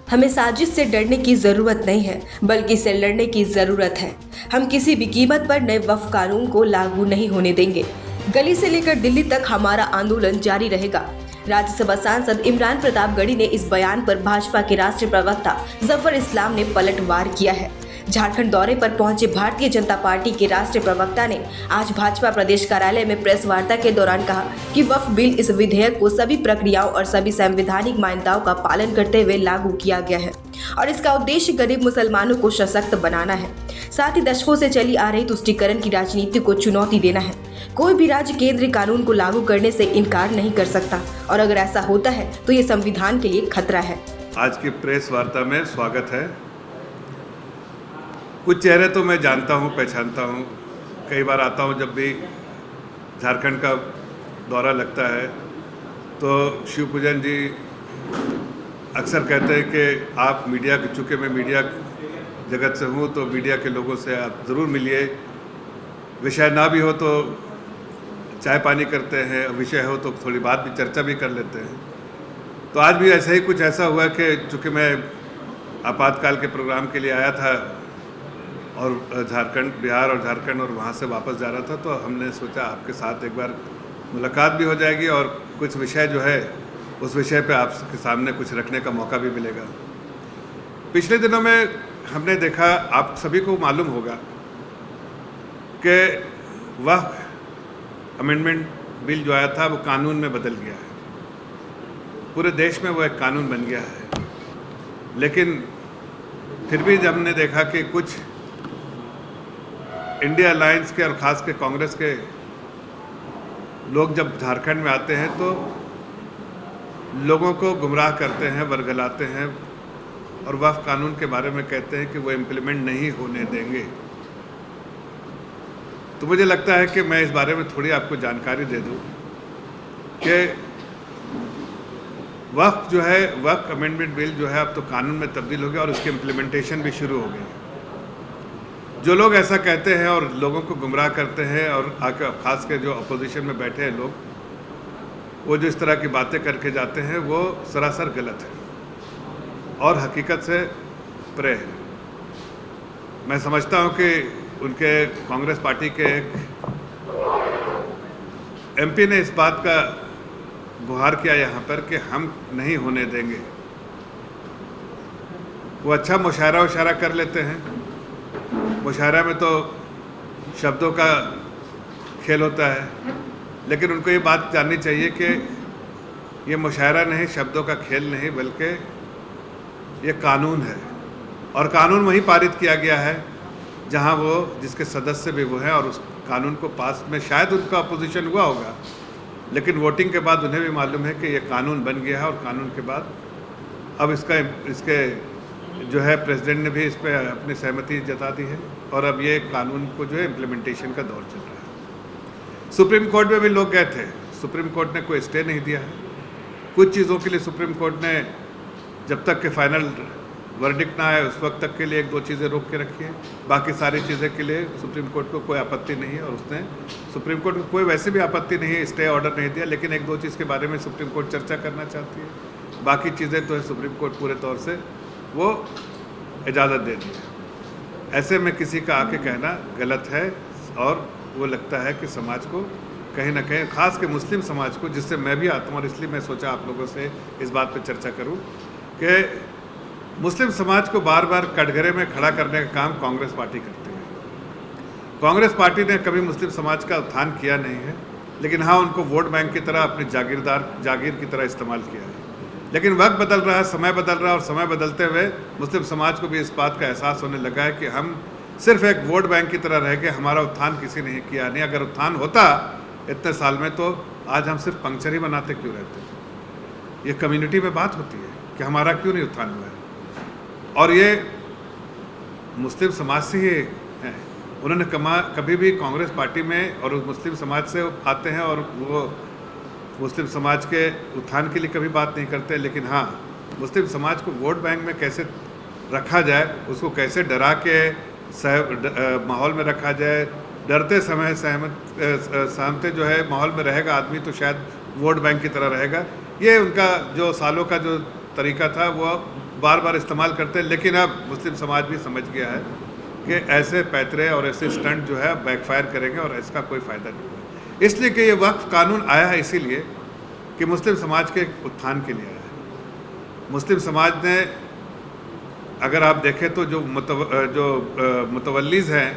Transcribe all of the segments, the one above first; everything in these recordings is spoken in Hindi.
हमें साजिश से डरने की जरूरत नहीं है, बल्कि इससे लड़ने की जरूरत है। हम किसी भी कीमत पर नए वक्फ कानून को लागू नहीं होने देंगे। गली से लेकर दिल्ली तक हमारा आंदोलन जारी रहेगा। राज्यसभा सांसद इमरान प्रतापगढ़ी ने इस बयान पर भाजपा के राष्ट्रीय प्रवक्ता जफर इस्लाम ने पलटवार किया है। झारखंड दौरे पर पहुंचे भारतीय जनता पार्टी के राष्ट्रीय प्रवक्ता ने आज भाजपा प्रदेश कार्यालय में प्रेस वार्ता के दौरान कहा कि वक्फ बिल इस विधेयक को सभी प्रक्रियाओं और सभी संवैधानिक मान्यताओं का पालन करते हुए लागू किया गया है और इसका उद्देश्य गरीब मुसलमानों को सशक्त बनाना है। साथ ही दशकों से चली आ रही तुष्टीकरण की राजनीति को चुनौती देना है। कोई भी राज्य केंद्रीय कानून को लागू करने से इनकार नहीं कर सकता और अगर ऐसा होता है तो ये संविधान के लिए खतरा है। आज की प्रेस वार्ता में स्वागत है। कुछ चेहरे तो मैं जानता हूँ, पहचानता हूँ। कई बार आता हूँ, जब भी झारखंड का दौरा लगता है तो शिवपूजन जी अक्सर कहते हैं कि आप मीडिया, चूँकि मैं मीडिया जगत से हूँ तो मीडिया के लोगों से आप ज़रूर मिलिए। विषय ना भी हो तो चाय पानी करते हैं, विषय हो तो थोड़ी बात भी, चर्चा भी कर लेते हैं। तो आज भी ऐसा ही कुछ ऐसा हुआ कि चूँकि मैं आपातकाल के प्रोग्राम के लिए आया था और झारखंड, बिहार और झारखंड और वहाँ से वापस जा रहा था, तो हमने सोचा आपके साथ एक बार मुलाकात भी हो जाएगी और कुछ विषय जो है उस विषय पे आपके सामने कुछ रखने का मौका भी मिलेगा। पिछले दिनों में हमने देखा, आप सभी को मालूम होगा कि वक्फ अमेंडमेंट बिल जो आया था वो कानून में बदल गया है। पूरे देश में वो एक कानून बन गया है। लेकिन फिर भी जब हमने देखा कि कुछ इंडिया अलायंस के और ख़ास के कांग्रेस के लोग जब झारखंड में आते हैं तो लोगों को गुमराह करते हैं, वर्गलाते हैं और वक्फ कानून के बारे में कहते हैं कि वो इम्प्लीमेंट नहीं होने देंगे। तो मुझे लगता है कि मैं इस बारे में थोड़ी आपको जानकारी दे दूं कि वक्फ जो है, वक्फ अमेंडमेंट बिल जो है अब तो कानून में तब्दील हो गया और उसकी इम्प्लीमेंटेशन भी शुरू हो गई। जो लोग ऐसा कहते हैं और लोगों को गुमराह करते हैं और आकर खास के जो अपोजिशन में बैठे हैं लोग, वो जो इस तरह की बातें करके जाते हैं वो सरासर गलत है और हकीकत से परे है। मैं समझता हूँ कि उनके कांग्रेस पार्टी के एक एमपी ने इस बात का गुहार किया यहाँ पर कि हम नहीं होने देंगे। वो अच्छा मुशायरा कर लेते हैं। मुशायरा में तो शब्दों का खेल होता है, लेकिन उनको ये बात जाननी चाहिए कि ये मुशायरा नहीं, शब्दों का खेल नहीं, बल्कि ये कानून है और कानून वहीं पारित किया गया है जहां वो, जिसके सदस्य भी वो हैं, और उस कानून को पास में शायद उनका अपोजिशन हुआ होगा, लेकिन वोटिंग के बाद उन्हें भी मालूम है कि ये कानून बन गया है और कानून के बाद अब इसके जो है प्रेसिडेंट ने भी इस पर अपनी सहमति जता दी है और अब ये कानून को जो है इम्प्लीमेंटेशन का दौर चल रहा है। सुप्रीम कोर्ट में भी लोग गए थे, सुप्रीम कोर्ट ने कोई स्टे नहीं दिया है। कुछ चीज़ों के लिए सुप्रीम कोर्ट ने जब तक के फाइनल वर्डिक्ट ना आए उस वक्त तक के लिए एक दो चीज़ें रोक के रखी हैं। बाकी सारी चीज़ें के लिए सुप्रीम कोर्ट को कोई आपत्ति नहीं है और उसने, सुप्रीम कोर्ट को कोई वैसे भी आपत्ति नहीं है, स्टे ऑर्डर नहीं दिया, लेकिन एक दो चीज़ के बारे में सुप्रीम कोर्ट चर्चा करना चाहती है। बाकी चीज़ें तो है सुप्रीम कोर्ट पूरे तौर से वो इजाज़त दे दी है। ऐसे में किसी का आके कहना गलत है और वो लगता है कि समाज को कहीं ना कहीं, खास के मुस्लिम समाज को, जिससे मैं भी आता हूँ और इसलिए मैं सोचा आप लोगों से इस बात पर चर्चा करूँ कि मुस्लिम समाज को बार बार कटघरे में खड़ा करने का काम कांग्रेस पार्टी करती है। कांग्रेस पार्टी ने कभी मुस्लिम समाज का उत्थान किया नहीं है, लेकिन हाँ, उनको वोट बैंक की तरह, अपनी जागीर की तरह इस्तेमाल किया है। लेकिन वक्त बदल रहा है, समय बदल रहा है और समय बदलते हुए मुस्लिम समाज को भी इस बात का एहसास होने लगा है कि हम सिर्फ एक वोट बैंक की तरह रह गए, हमारा उत्थान किसी ने किया नहीं। अगर उत्थान होता इतने साल में तो आज हम सिर्फ पंक्चर ही बनाते क्यों रहते। ये कम्युनिटी में बात होती है कि हमारा क्यों नहीं उत्थान हुआ है और ये मुस्लिम समाज से ही है। उन्होंने कभी भी कांग्रेस पार्टी में और उस मुस्लिम समाज से आते हैं और वो मुस्लिम समाज के उत्थान के लिए कभी बात नहीं करते, लेकिन हाँ, मुस्लिम समाज को वोट बैंक में कैसे रखा जाए, उसको कैसे डरा के माहौल में रखा जाए। डरते समय सहमते जो है माहौल में रहेगा आदमी तो शायद वोट बैंक की तरह रहेगा। ये उनका जो सालों का जो तरीका था वो बार बार इस्तेमाल करते हैं, लेकिन अब मुस्लिम समाज भी समझ गया है कि ऐसे पैतरे और ऐसे स्टंट जो है बैकफायर करेंगे और इसका कोई फ़ायदा नहीं होगा। इसलिए कि ये वक्फ कानून आया है इसीलिए कि मुस्लिम समाज के उत्थान के लिए आया है। मुस्लिम समाज ने, अगर आप देखें तो जो मुतवल्लीज़ हैं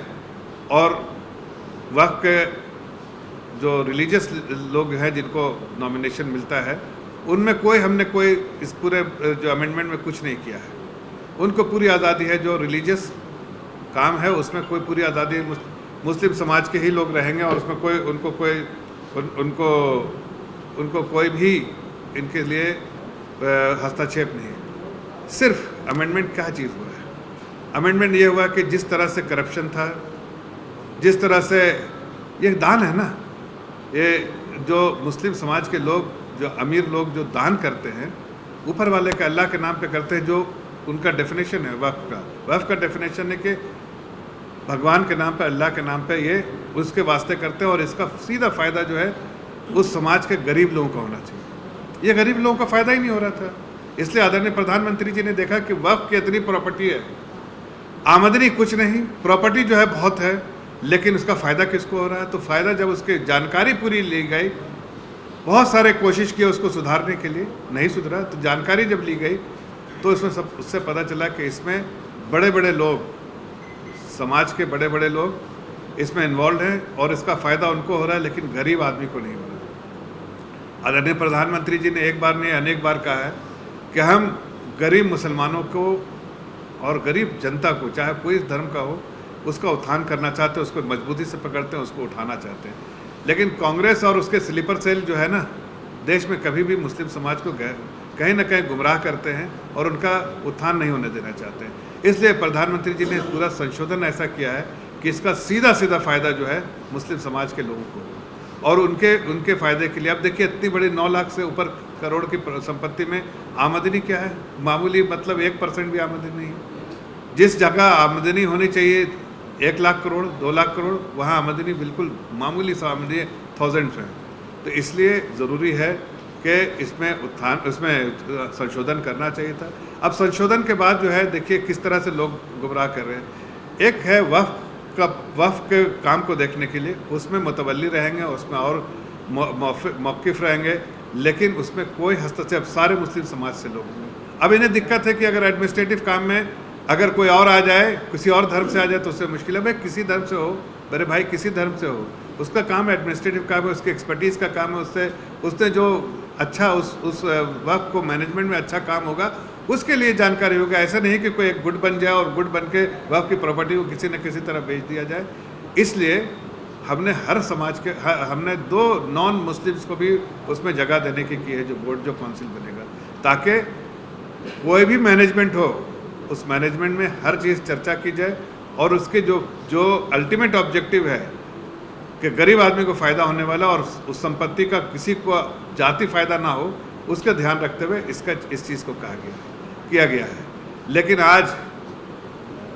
और वक्फ के जो रिलीजियस लोग हैं जिनको नॉमिनेशन मिलता है, उनमें हमने कोई इस पूरे जो अमेंडमेंट में कुछ नहीं किया है। उनको पूरी आज़ादी है, जो रिलीजियस काम है उसमें कोई पूरी आज़ादी है। मुस्लिम समाज के ही लोग रहेंगे और उसमें उनको कोई भी इनके लिए हस्तक्षेप नहीं है। सिर्फ अमेंडमेंट क्या चीज़ हुआ है? अमेंडमेंट ये हुआ कि जिस तरह से करप्शन था, जिस तरह से ये दान है ना, ये जो मुस्लिम समाज के लोग, जो अमीर लोग जो दान करते हैं ऊपर वाले के अल्लाह के नाम पे करते हैं, जो उनका डेफिनेशन है वक्फ का डेफिनेशन है कि भगवान के नाम पे, अल्लाह के नाम पे ये उसके वास्ते करते हैं और इसका सीधा फ़ायदा जो है उस समाज के गरीब लोगों का होना चाहिए। ये गरीब लोगों का फ़ायदा ही नहीं हो रहा था। इसलिए आदरणीय प्रधानमंत्री जी ने देखा कि वक्फ की इतनी प्रॉपर्टी है, आमदनी कुछ नहीं, प्रॉपर्टी जो है बहुत है, लेकिन उसका फ़ायदा किसको हो रहा है? तो फ़ायदा जब उसकी जानकारी पूरी ली गई, बहुत सारे कोशिश किए उसको सुधारने के लिए, नहीं सुधरा, तो जानकारी जब ली गई तो उससे पता चला कि इसमें बड़े बड़े लोग, समाज के बड़े बड़े लोग इसमें इन्वॉल्व हैं और इसका फ़ायदा उनको हो रहा है, लेकिन गरीब आदमी को नहीं हो रहा। आदरणीय प्रधानमंत्री जी ने एक बार नहीं अनेक बार कहा है कि हम गरीब मुसलमानों को और गरीब जनता को, चाहे कोई धर्म का हो, उसका उत्थान करना चाहते हैं, उसको मजबूती से पकड़ते हैं, उसको उठाना चाहते हैं। लेकिन कांग्रेस और उसके स्लीपर सेल जो है ना, देश में कभी भी मुस्लिम समाज को कहीं ना कहीं गुमराह करते हैं और उनका उत्थान नहीं होने देना चाहते हैं। इसलिए प्रधानमंत्री जी ने पूरा संशोधन ऐसा किया है कि इसका सीधा फ़ायदा जो है मुस्लिम समाज के लोगों को और उनके फ़ायदे के लिए। अब देखिए, इतनी बड़ी 9 लाख से ऊपर करोड़ की संपत्ति में आमदनी क्या है? मामूली, मतलब 1% भी आमदनी नहीं है। जिस जगह आमदनी होनी चाहिए 1 लाख करोड़, 2 लाख करोड़, वहाँ आमदनी बिल्कुल मामूली सा आमदनी थाउजेंड्स में। तो इसलिए ज़रूरी है कि इसमें संशोधन करना चाहिए था। अब संशोधन के बाद जो है, देखिए किस तरह से लोग गुमराह कर रहे हैं। एक है वक्फ के काम को देखने के लिए, उसमें मुतवल्ली रहेंगे, उसमें और मौक़िफ़ रहेंगे, लेकिन उसमें कोई हस्तक्षेप सारे मुस्लिम समाज से लोग होंगे। अब इन्हें दिक्कत है कि अगर एडमिनिस्ट्रेटिव काम में अगर कोई और आ जाए, किसी और धर्म से आ जाए तो उससे मुश्किल है। भाई किसी धर्म से हो, मेरे भाई किसी धर्म से हो, उसका काम एडमिनिस्ट्रेटिव काम है, उसकी एक्सपर्टीज़ का काम है, उससे जो अच्छा उस वक्त को मैनेजमेंट में अच्छा काम होगा, उसके लिए जानकारी होगा। ऐसा नहीं कि कोई एक गुट बन जाए और गुट बन के वक्त की प्रॉपर्टी को किसी न किसी तरह बेच दिया जाए। इसलिए हमने हर समाज के हमने 2 नॉन मुस्लिम्स को भी उसमें जगह देने की है, जो बोर्ड, जो काउंसिल बनेगा, ताकि कोई भी मैनेजमेंट हो, उस मैनेजमेंट में हर चीज़ चर्चा की जाए और उसके जो अल्टीमेट ऑब्जेक्टिव है कि गरीब आदमी को फ़ायदा होने वाला और उस संपत्ति का किसी को जाति फ़ायदा ना हो, उसका ध्यान रखते हुए इस चीज़ को किया गया है। लेकिन आज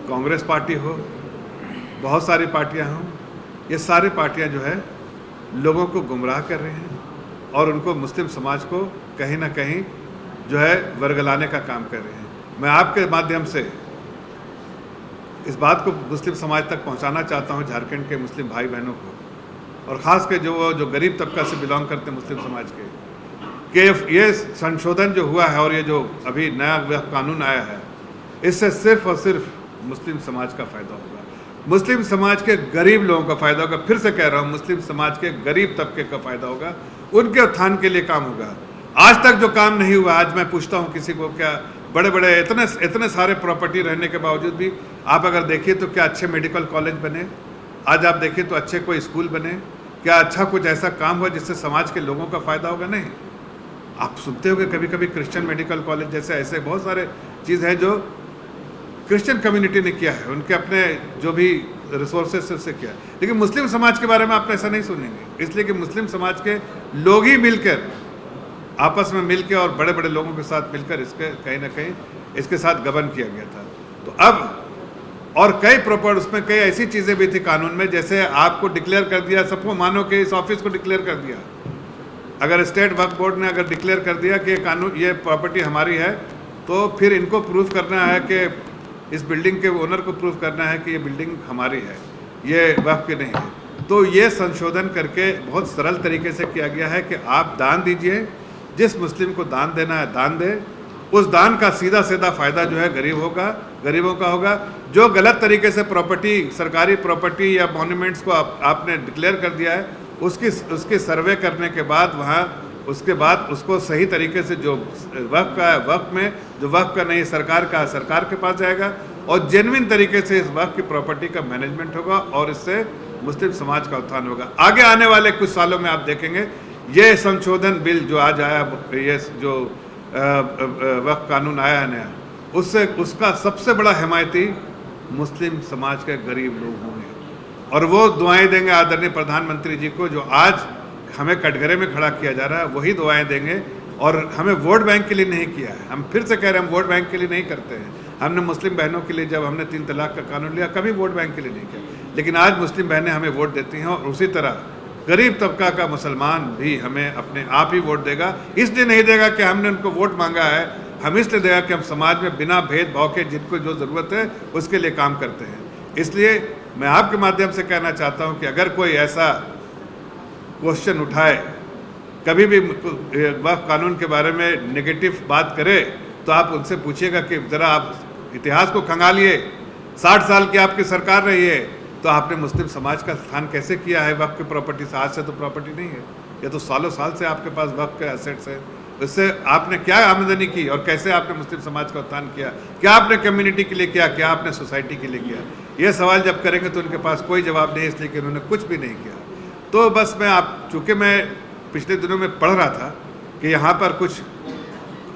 कांग्रेस पार्टी हो, बहुत सारी पार्टियां हों, ये सारी पार्टियां जो है लोगों को गुमराह कर रहे हैं और उनको, मुस्लिम समाज को कहीं ना कहीं जो है वर्गलाने का काम कर रहे हैं। मैं आपके माध्यम से इस बात को मुस्लिम समाज तक पहुंचाना चाहता हूं, झारखंड के मुस्लिम भाई बहनों को, और ख़ास के जो गरीब तबका से बिलोंग करते हैं मुस्लिम समाज के, कि ये संशोधन जो हुआ है और ये जो अभी नया कानून आया है, इससे सिर्फ और सिर्फ मुस्लिम समाज का फ़ायदा होगा, मुस्लिम समाज के गरीब लोगों का फ़ायदा होगा। फिर से कह रहा हूँ, मुस्लिम समाज के गरीब तबके का फ़ायदा होगा, उनके उत्थान के लिए काम होगा। आज तक जो काम नहीं हुआ, आज मैं पूछता हूँ किसी को, क्या बड़े इतने सारे प्रॉपर्टी रहने के बावजूद भी आप अगर देखिए तो क्या अच्छे मेडिकल कॉलेज बने? आज आप देखिए तो अच्छे कोई स्कूल बने? क्या अच्छा कुछ ऐसा काम हुआ जिससे समाज के लोगों का फ़ायदा होगा? नहीं। आप सुनते होंगे कभी कभी क्रिश्चियन मेडिकल कॉलेज जैसे, ऐसे बहुत सारे चीज़ है जो क्रिश्चियन कम्युनिटी ने किया है, उनके अपने जो भी रिसोर्सेज से उससे किया है। लेकिन मुस्लिम समाज के बारे में आप ऐसा नहीं सुनेंगे, इसलिए कि मुस्लिम समाज के लोग ही मिलकर, आपस में मिलकर और बड़े बड़े लोगों के साथ मिलकर इसके कहीं ना कहीं इसके साथ गबन किया गया था। तो अब और कई उसमें कई ऐसी चीज़ें भी थी कानून में, जैसे आपको डिक्लेयर कर दिया, सबको मानो कि इस ऑफिस को डिक्लेयर कर दिया, अगर स्टेट वक्फ बोर्ड ने अगर डिक्लेयर कर दिया कि ये कानून, ये प्रॉपर्टी हमारी है, तो फिर इनको प्रूफ करना है कि इस बिल्डिंग के ओनर को प्रूफ करना है कि ये बिल्डिंग हमारी है, ये वक्फ की नहीं है। तो ये संशोधन करके बहुत सरल तरीके से किया गया है कि आप दान दीजिए, जिस मुस्लिम को दान देना है दान दे, उस दान का सीधा सीधा फ़ायदा जो है गरीबों का होगा। जो गलत तरीके से प्रॉपर्टी, सरकारी प्रॉपर्टी या मॉन्यूमेंट्स को आपने डिक्लेयर कर दिया है, उसकी सर्वे करने के बाद उसके बाद उसको सही तरीके से जो वक्फ का है वक्फ में, जो वक्फ का नहीं सरकार का है सरकार के पास जाएगा, और जेन्युइन तरीके से इस वक्फ की प्रॉपर्टी का मैनेजमेंट होगा और इससे मुस्लिम समाज का उत्थान होगा। आगे आने वाले कुछ सालों में आप देखेंगे ये संशोधन बिल जो आज आया, ये जो वक्फ कानून आया है नया, उससे उसका सबसे बड़ा हिमायती मुस्लिम समाज के गरीब लोग होंगे, और वो दुआएं देंगे आदरणीय प्रधानमंत्री जी को, जो आज हमें कटघरे में खड़ा किया जा रहा है, वही दुआएं देंगे। और हमें वोट बैंक के लिए नहीं किया है, हम फिर से कह रहे हैं, हम वोट बैंक के लिए नहीं करते हैं। हमने मुस्लिम बहनों के लिए, जब हमने 3 तलाक का कानून लिया, कभी वोट बैंक के लिए नहीं किया, लेकिन आज मुस्लिम बहनें हमें वोट देती हैं, और उसी तरह गरीब तबका का मुसलमान भी हमें अपने आप ही वोट देगा। इसलिए नहीं देगा कि हमने उनको वोट मांगा है, हम इसलिए देगा कि हम समाज में बिना भेदभाव के जिनको जो ज़रूरत है उसके लिए काम करते हैं। इसलिए मैं आपके माध्यम से कहना चाहता हूं कि अगर कोई ऐसा क्वेश्चन उठाए, कभी भी वक्फ कानून के बारे में नेगेटिव बात करे, तो आप उनसे पूछिएगा कि ज़रा आप इतिहास को खंगालिए, 60 साल की आपकी सरकार रही है, तो आपने मुस्लिम समाज का स्थान कैसे किया है वक्फ की प्रॉपर्टी से? आज से तो प्रॉपर्टी नहीं है, ये तो सालों साल से आपके पास वक्फ के एसेट्स हैं। इससे आपने क्या आमदनी की और कैसे आपने मुस्लिम समाज का उत्थान किया? क्या आपने कम्युनिटी के लिए किया, क्या आपने सोसाइटी के लिए किया? ये सवाल जब करेंगे तो उनके पास कोई जवाब नहीं, इसलिए कि उन्होंने कुछ भी नहीं किया। तो बस चूँकि मैं पिछले दिनों में पढ़ रहा था कि यहाँ पर कुछ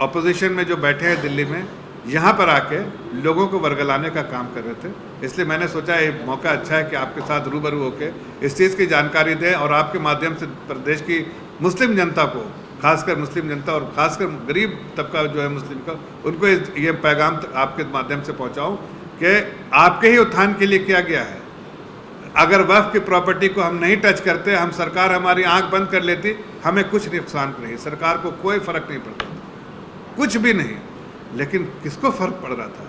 अपोजिशन में जो बैठे हैं दिल्ली में, यहाँ पर आके लोगों को वर्गलाने का काम कर रहे थे, इसलिए मैंने सोचा ये मौका अच्छा है कि आपके साथ रूबरू होकर इस चीज़ की जानकारी दें, और आपके माध्यम से प्रदेश की मुस्लिम जनता को, खासकर मुस्लिम जनता और खासकर गरीब तबका जो है मुस्लिम का, उनको ये पैगाम आपके माध्यम से पहुँचाऊँ कि आपके ही उत्थान के लिए किया गया है। अगर वक्फ की प्रॉपर्टी को हम नहीं टच करते, हम सरकार हमारी आंख बंद कर लेती, हमें कुछ नुकसान नहीं, सरकार को कोई फ़र्क नहीं पड़ता, कुछ भी नहीं। लेकिन किसको फ़र्क पड़ रहा था?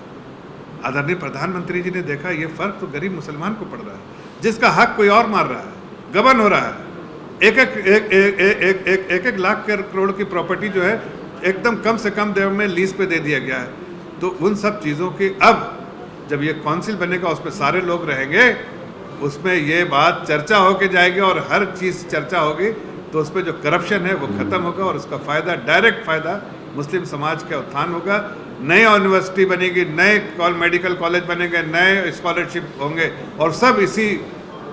आदरणीय प्रधानमंत्री जी ने देखा ये फ़र्क तो गरीब मुसलमान को पड़ रहा है, जिसका हक कोई और मार रहा है, गबन हो रहा है। एक लाख करोड़ की प्रॉपर्टी जो है एकदम कम से कम देर में लीज पे दे दिया गया है। तो उन सब चीज़ों की अब जब ये काउंसिल बनेगा, उसमें सारे लोग रहेंगे, उसमें ये बात चर्चा होके जाएगी और हर चीज़ चर्चा होगी, तो उस पर जो करप्शन है वो ख़त्म होगा और उसका फ़ायदा, डायरेक्ट फ़ायदा मुस्लिम समाज का उत्थान होगा। नई यूनिवर्सिटी बनेगी, नए मेडिकल कॉलेज बनेंगे, नए स्कॉलरशिप होंगे, और सब इसी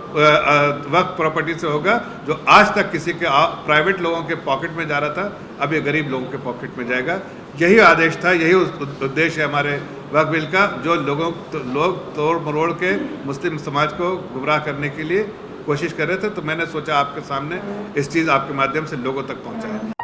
वक्फ प्रॉपर्टी से होगा, जो आज तक किसी के प्राइवेट लोगों के पॉकेट में जा रहा था, अब ये गरीब लोगों के पॉकेट में जाएगा। यही आदेश था, यही उद्देश्य है हमारे वक्फ बिल का, जो लोग तोड़ मरोड़ के मुस्लिम समाज को गुमराह करने के लिए कोशिश कर रहे थे। तो मैंने सोचा आपके सामने इस चीज़ आपके माध्यम से लोगों तक पहुँचाएं।